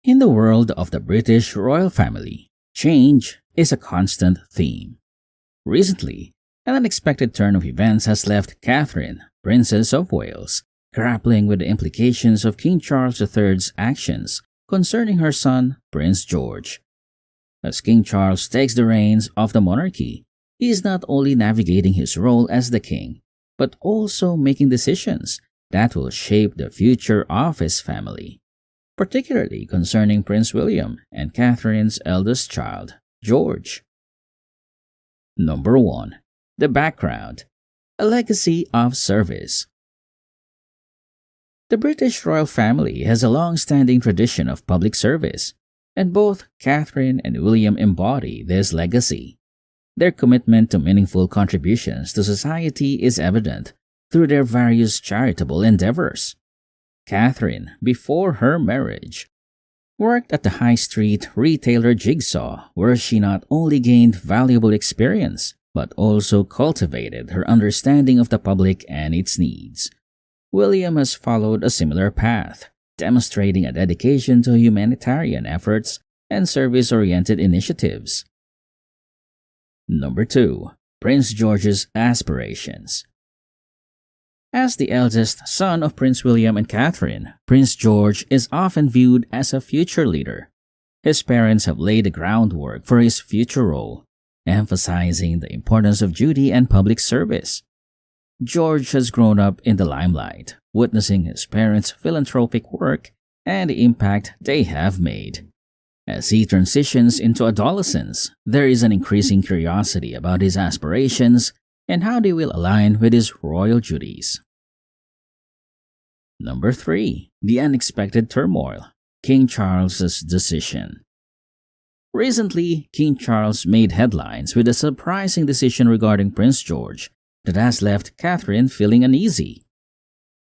In the world of the British royal family, change is a constant theme. Recently, an unexpected turn of events has left Catherine, Princess of Wales, grappling with the implications of King Charles III's actions concerning her son, Prince George. As King Charles takes the reins of the monarchy, he is not only navigating his role as the king, but also making decisions that will shape the future of his family, particularly concerning Prince William and Catherine's eldest child, George. Number 1. The background. A legacy of service. The British royal family has a long-standing tradition of public service, and both Catherine and William embody this legacy. Their commitment to meaningful contributions to society is evident through their various charitable endeavors. Catherine, before her marriage, worked at the high street retailer Jigsaw, where she not only gained valuable experience, but also cultivated her understanding of the public and its needs. William has followed a similar path, demonstrating a dedication to humanitarian efforts and service-oriented initiatives. Number 2. Prince George's aspirations. As the eldest son of Prince William and Catherine, Prince George is often viewed as a future leader. His parents have laid the groundwork for his future role, emphasizing the importance of duty and public service. George has grown up in the limelight, witnessing his parents' philanthropic work and the impact they have made. As he transitions into adolescence, there is an increasing curiosity about his aspirations and how they will align with his royal duties. Number 3. The unexpected turmoil. King Charles's decision. Recently, King Charles made headlines with a surprising decision regarding Prince George that has left Catherine feeling uneasy.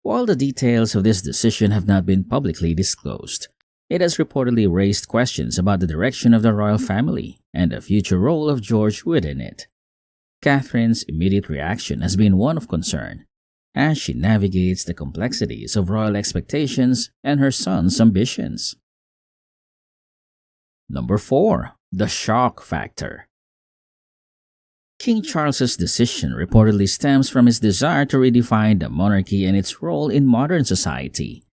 While the details of this decision have not been publicly disclosed, it has reportedly raised questions about the direction of the royal family and the future role of George within it. Catherine's immediate reaction has been one of concern, as she navigates the complexities of royal expectations and her son's ambitions. Number 4. The shock factor. King Charles's decision reportedly stems from his desire to redefine the monarchy and its role in modern society.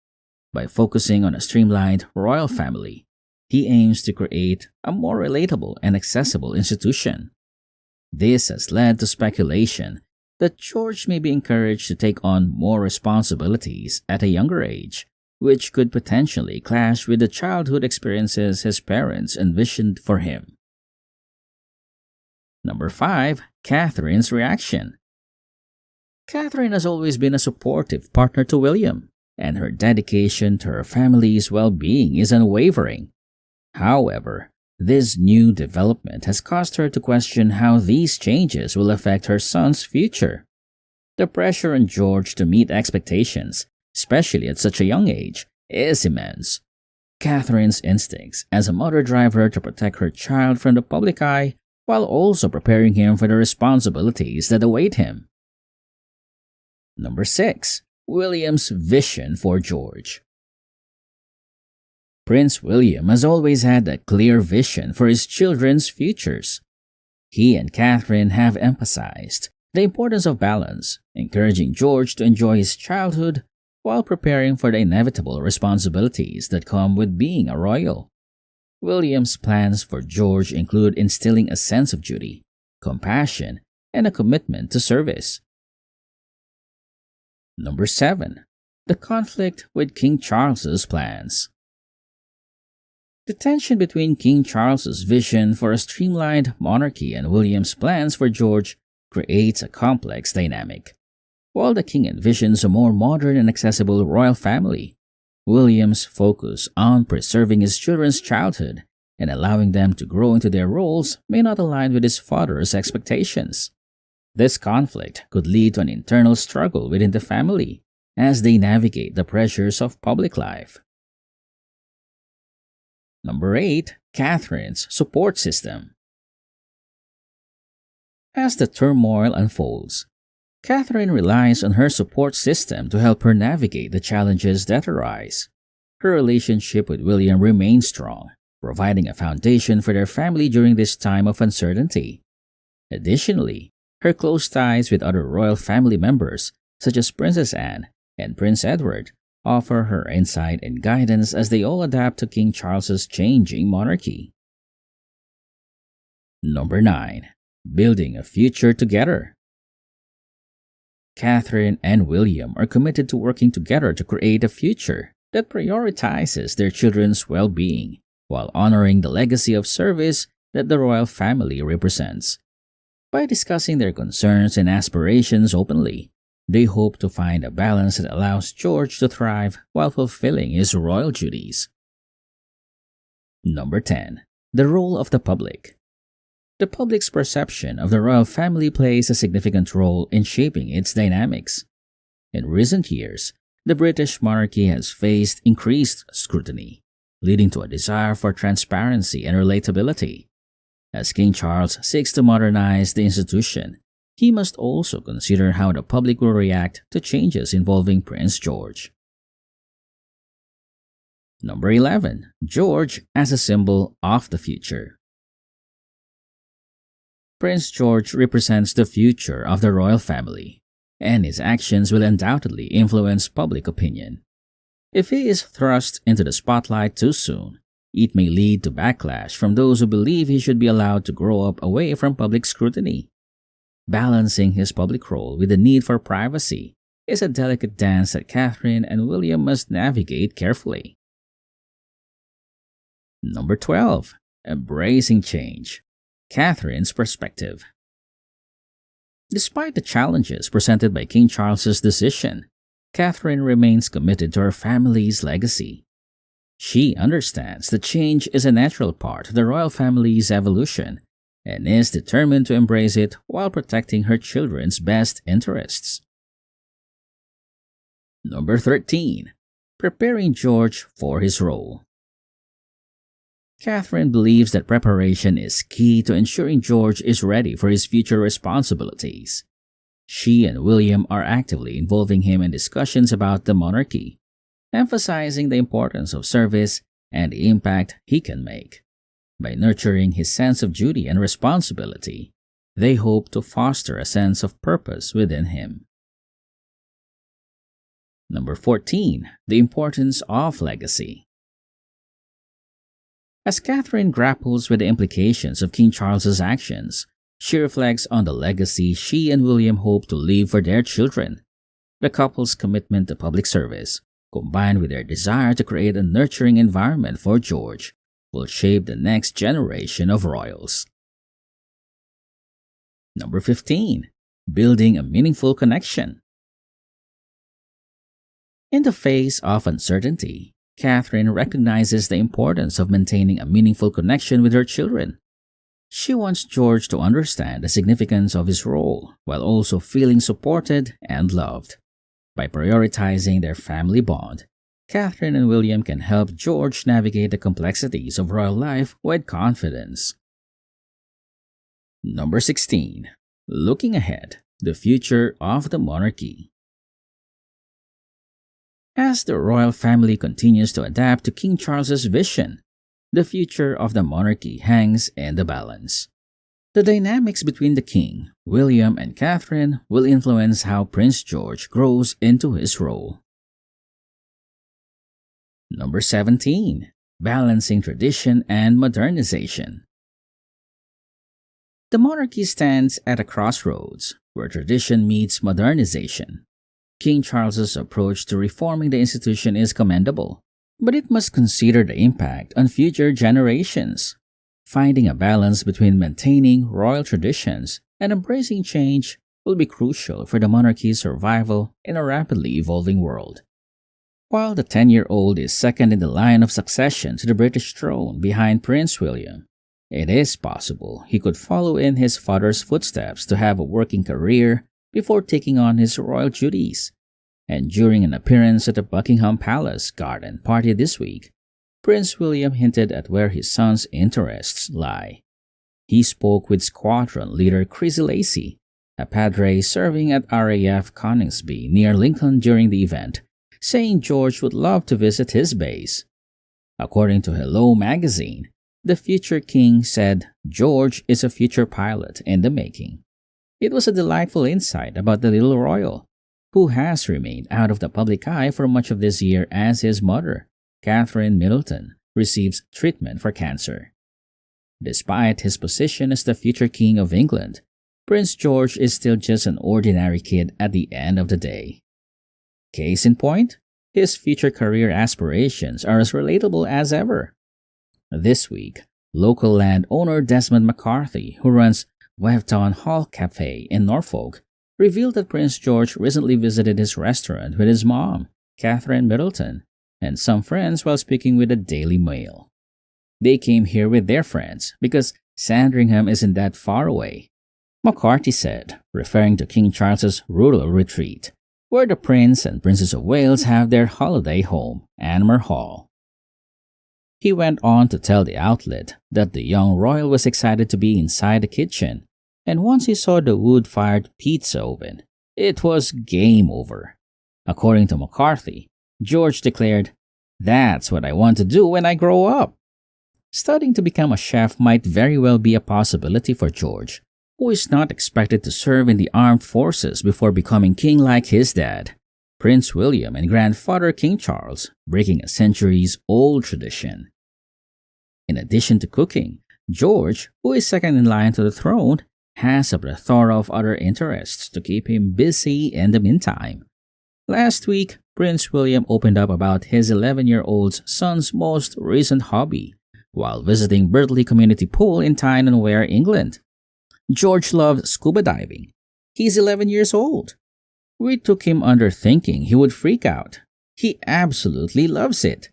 By focusing on a streamlined royal family, he aims to create a more relatable and accessible institution. This has led to speculation that George may be encouraged to take on more responsibilities at a younger age, which could potentially clash with the childhood experiences his parents envisioned for him. Number 5. Catherine's reaction. Catherine has always been a supportive partner to William, and her dedication to her family's well-being is unwavering. However, this new development has caused her to question how these changes will affect her son's future. The pressure on George to meet expectations, especially at such a young age, is immense. Catherine's instincts as a mother drive her to protect her child from the public eye while also preparing him for the responsibilities that await him. Number 6. William's vision for George. Prince William has always had a clear vision for his children's futures. He and Catherine have emphasized the importance of balance, encouraging George to enjoy his childhood while preparing for the inevitable responsibilities that come with being a royal. William's plans for George include instilling a sense of duty, compassion, and a commitment to service. Number 7. The conflict with King Charles's plans. The tension between King Charles's vision for a streamlined monarchy and William's plans for George creates a complex dynamic. While the king envisions a more modern and accessible royal family, William's focus on preserving his children's childhood and allowing them to grow into their roles may not align with his father's expectations. This conflict could lead to an internal struggle within the family as they navigate the pressures of public life. Number 8. Catherine's support system. As the turmoil unfolds, Catherine relies on her support system to help her navigate the challenges that arise. Her relationship with William remained strong, providing a foundation for their family during this time of uncertainty. Additionally, her close ties with other royal family members, such as Princess Anne and Prince Edward, offer her insight and guidance as they all adapt to King Charles's changing monarchy. Number 9. Building a future together. Catherine and William are committed to working together to create a future that prioritizes their children's well-being while honoring the legacy of service that the royal family represents. By discussing their concerns and aspirations openly, they hope to find a balance that allows George to thrive while fulfilling his royal duties. Number 10. The role of the public. The public's perception of the royal family plays a significant role in shaping its dynamics. In recent years, the British monarchy has faced increased scrutiny, leading to a desire for transparency and relatability. As King Charles seeks to modernize the institution, he must also consider how the public will react to changes involving Prince George. Number 11. George as a symbol of the future. Prince George represents the future of the royal family, and his actions will undoubtedly influence public opinion. If he is thrust into the spotlight too soon, it may lead to backlash from those who believe he should be allowed to grow up away from public scrutiny. Balancing his public role with the need for privacy is a delicate dance that Catherine and William must navigate carefully. Number 12. Embracing change. Catherine's perspective. Despite the challenges presented by King Charles's decision, Catherine remains committed to her family's legacy. She understands that change is a natural part of the royal family's evolution and is determined to embrace it while protecting her children's best interests. Number 13. Preparing George for his role. Catherine believes that preparation is key to ensuring George is ready for his future responsibilities. She and William are actively involving him in discussions about the monarchy, emphasizing the importance of service and the impact he can make. By nurturing his sense of duty and responsibility, they hope to foster a sense of purpose within him. Number 14. The importance of legacy. As Catherine grapples with the implications of King Charles's actions, she reflects on the legacy she and William hope to leave for their children. The couple's commitment to public service, combined with their desire to create a nurturing environment for George, will shape the next generation of royals. Number 15. Building a meaningful connection. In the face of uncertainty, Catherine recognizes the importance of maintaining a meaningful connection with her children. She wants George to understand the significance of his role while also feeling supported and loved. By prioritizing their family bond, Catherine and William can help George navigate the complexities of royal life with confidence. Number 16. Looking ahead, the future of the monarchy. As the royal family continues to adapt to King Charles's vision, the future of the monarchy hangs in the balance. The dynamics between the king, William, and Catherine will influence how Prince George grows into his role. Number 17. Balancing tradition and modernization. The monarchy stands at a crossroads where tradition meets modernization. King Charles's approach to reforming the institution is commendable, but it must consider the impact on future generations. Finding a balance between maintaining royal traditions and embracing change will be crucial for the monarchy's survival in a rapidly evolving world. While the 10-year-old is second in the line of succession to the British throne behind Prince William, it is possible he could follow in his father's footsteps to have a working career before taking on his royal duties. And during an appearance at the Buckingham Palace garden party this week, Prince William hinted at where his son's interests lie. He spoke with squadron leader Chrissy Lacy, a padre serving at RAF Coningsby near Lincoln during the event, saying George would love to visit his base. According to Hello magazine, the future king said George is a future pilot in the making. It was a delightful insight about the little royal, who has remained out of the public eye for much of this year as his mother, Katemiddleton, receives treatment for cancer. Despite his position as the future king of England, Prince George is still just an ordinary kid at the end of the day. Case in point, his future career aspirations are as relatable as ever. This week, local landowner Desmond McCarthy, who runs Wavetown Hall Cafe in Norfolk, revealed that Prince George recently visited his restaurant with his mom, Katemiddleton, and some friends while speaking with the Daily Mail. They came here with their friends because Sandringham isn't that far away, McCarthy said, referring to King Charles's rural retreat, where the Prince and Princess of Wales have their holiday home, Anmer Hall. He went on to tell the outlet that the young royal was excited to be inside the kitchen, and once he saw the wood-fired pizza oven, it was game over. According to McCarthy, George declared, "That's what I want to do when I grow up." Studying to become a chef might very well be a possibility for George, who is not expected to serve in the armed forces before becoming king like his dad, Prince William, and grandfather King Charles, breaking a centuries-old tradition. In addition to cooking, George, who is second in line to the throne, has a plethora of other interests to keep him busy in the meantime. Last week, Prince William opened up about his 11-year-old son's most recent hobby while visiting Birdley Community Pool in Tyne and Wear, England. George loves scuba diving. He's 11 years old. We took him under thinking he would freak out. He absolutely loves it.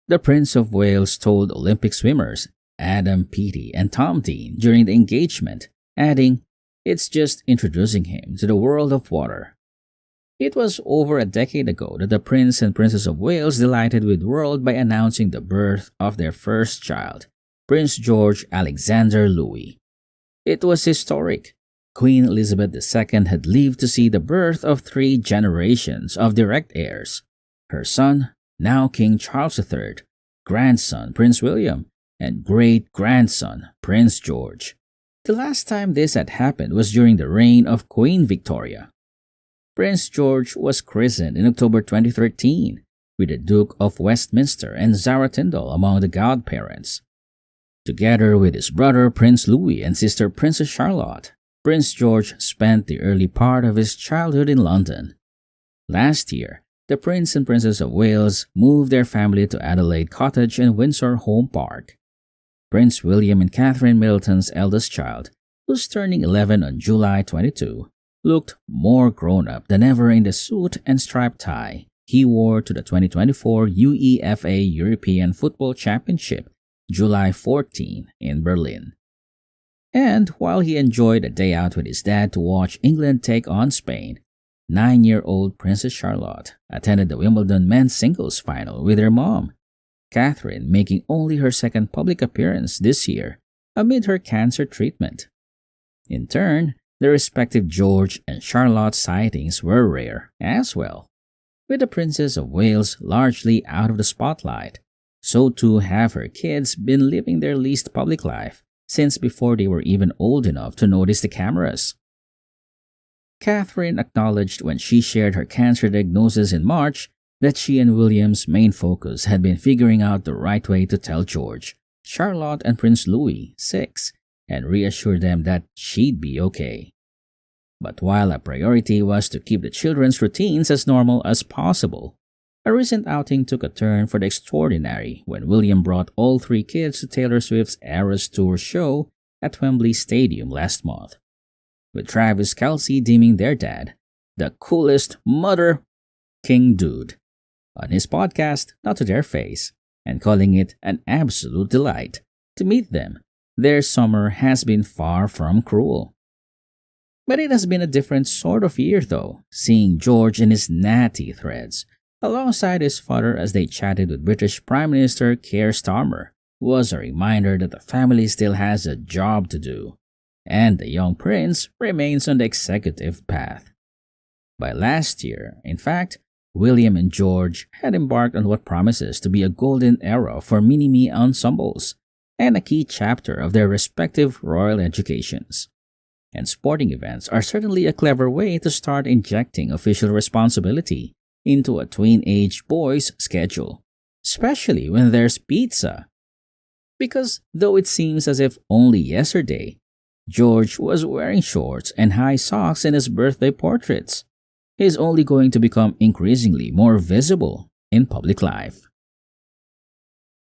The Prince of Wales told Olympic swimmers Adam Peaty and Tom Dean during the engagement, adding, "It's just introducing him to the world of water." It was over a decade ago that the Prince and Princess of Wales delighted with the world by announcing the birth of their first child, Prince George Alexander Louis. It was historic. Queen Elizabeth II had lived to see the birth of 3 generations of direct heirs: her son, now King Charles III, grandson Prince William, and great-grandson Prince George. The last time this had happened was during the reign of Queen Victoria. Prince George was christened in October 2013, with the Duke of Westminster and Zara Tindall among the godparents. Together with his brother Prince Louis and sister Princess Charlotte, Prince George spent the early part of his childhood in London. Last year, the Prince and Princess of Wales moved their family to Adelaide Cottage and Windsor Home Park. Prince William and Katemiddleton's eldest child, who's turning 11 on July 22, looked more grown-up than ever in the suit and striped tie he wore to the 2024 UEFA European Football Championship, July 14, in Berlin. And while he enjoyed a day out with his dad to watch England take on Spain, 9-year-old Princess Charlotte attended the Wimbledon men's singles final with her mom, Catherine, making only her second public appearance this year amid her cancer treatment. In turn, the respective George and Charlotte sightings were rare as well. With the Princess of Wales largely out of the spotlight, so too have her kids been living their least public life since before they were even old enough to notice the cameras. Catherine acknowledged when she shared her cancer diagnosis in March that she and William's main focus had been figuring out the right way to tell George, Charlotte, and Prince Louis, 6, and reassure them that she'd be okay. But while a priority was to keep the children's routines as normal as possible, a recent outing took a turn for the extraordinary when William brought all 3 kids to Taylor Swift's Eras Tour show at Wembley Stadium last month, with Travis Kelce deeming their dad the coolest mother king dude on his podcast Not to Their Face, and calling it an absolute delight to meet them. Their summer has been far from cruel. But it has been a different sort of year though, seeing George in his natty threads, alongside his father as they chatted with British Prime Minister Keir Starmer, was a reminder that the family still has a job to do, and the young prince remains on the executive path. By last year, in fact, William and George had embarked on what promises to be a golden era for mini-me ensembles and a key chapter of their respective royal educations. And sporting events are certainly a clever way to start injecting official responsibility into a tween-age boy's schedule, especially when there's pizza. Because though it seems as if only yesterday, George was wearing shorts and high socks in his birthday portraits, he's only going to become increasingly more visible in public life.